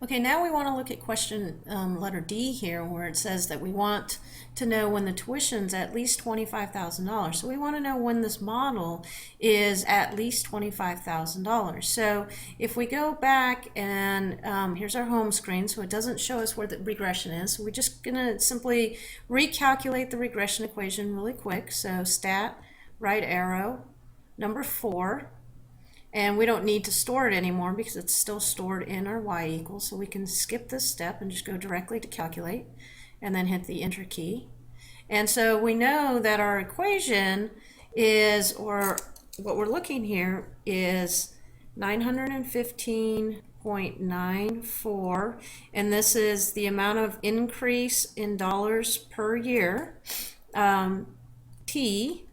Okay, now we want to look at question letter D here, where it says that we want to know when the tuition's at least $25,000. So we want to know when this model is at least $25,000. So if we go back and here's our home screen, so it doesn't show us where the regression is. So we're just going to simply recalculate the regression equation really quick. So stat, right arrow, number 4. And we don't need to store it anymore because it's still stored in our y equals. So we can skip this step and just go directly to calculate and then hit the enter key. And so we know that our equation is, or what we're looking here is 915.94, and this is the amount of increase in dollars per year, T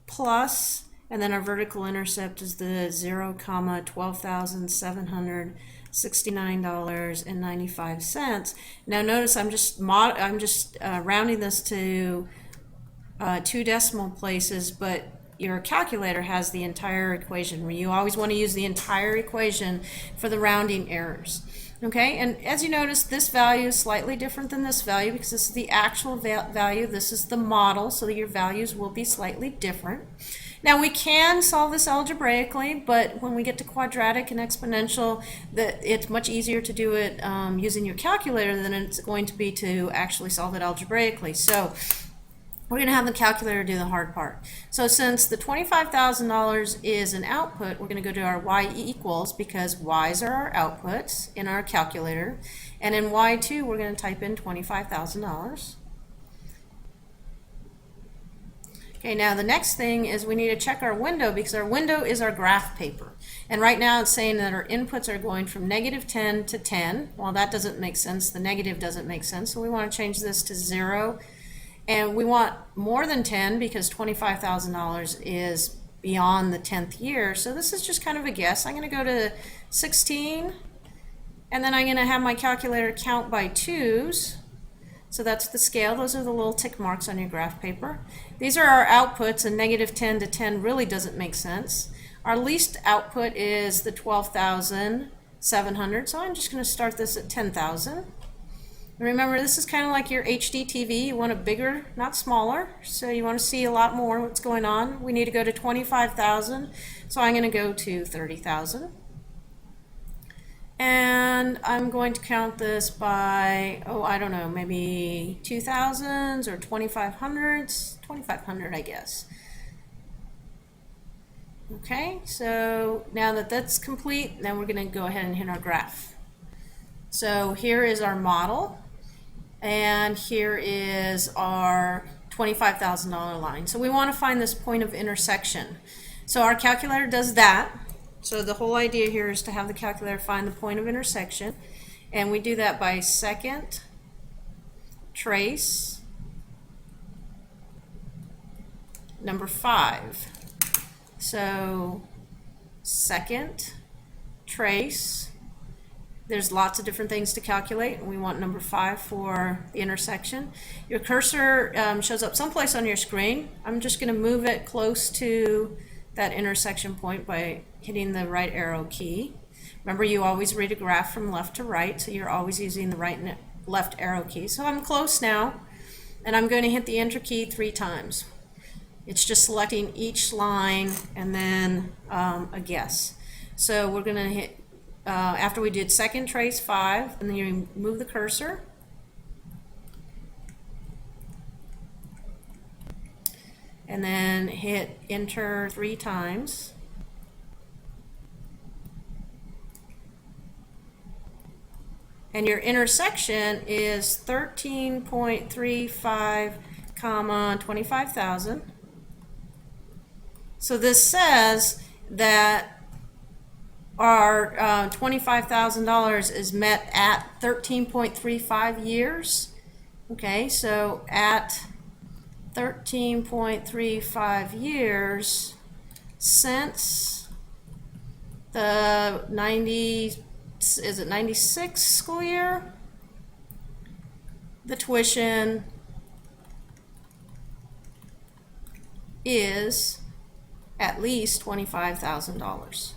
plus, and then our vertical intercept is the 0,12,769.95. Now notice I'm just rounding this to 2 decimal places, but your calculator has the entire equation. You always want to use the entire equation for the rounding errors. Okay, and as you notice, this value is slightly different than this value because this is the actual value. This is the model, so your values will be slightly different. Now we can solve this algebraically, but when we get to quadratic and exponential, it's much easier to do it using your calculator than it's going to be to actually solve it algebraically. So we're going to have the calculator do the hard part. So since the $25,000 is an output, we're going to go to our y equals, because y's are our outputs in our calculator. And in y2, we're going to type in $25,000. Okay, now the next thing is we need to check our window, because our window is our graph paper. And right now it's saying that our inputs are going from -10 to 10. Well, that doesn't make sense. The negative doesn't make sense. So we want to change this to 0. And we want more than 10 because $25,000 is beyond the 10th year. So this is just kind of a guess. I'm going to go to 16, and then I'm going to have my calculator count by 2's. So that's the scale. Those are the little tick marks on your graph paper. These are our outputs, and -10 to 10 really doesn't make sense. Our least output is the 12,700, so I'm just going to start this at 10,000. Remember, this is kind of like your HD TV. You want it bigger, not smaller. So you want to see a lot more what's going on. We need to go to 25,000. So I'm going to go to 30,000. And I'm going to count this by, I don't know, maybe 2,000s or 2,500s. 2,500, I guess. Okay, so now that that's complete, then we're going to go ahead and hit our graph. So here is our model. And here is our $25,000 line. So we want to find this point of intersection. So our calculator does that. So the whole idea here is to have the calculator find the point of intersection. And we do that by second, trace, number 5. So second, trace. There's lots of different things to calculate, and we want number 5 for the intersection. Your cursor shows up someplace on your screen. I'm just going to move it close to that intersection point by hitting the right arrow key. Remember, you always read a graph from left to right, so you're always using the right and left arrow key. So I'm close now, and I'm going to hit the enter key 3 times. It's just selecting each line and then a guess. So we're going to hit after we did second, trace 5, and then you move the cursor. And then hit enter 3 times. And your intersection is 13.35, 25,000. So this says that our $25,000 is met at 13.35 years. Okay, so at 13.35 years since the 96 school year, the tuition is at least $25,000.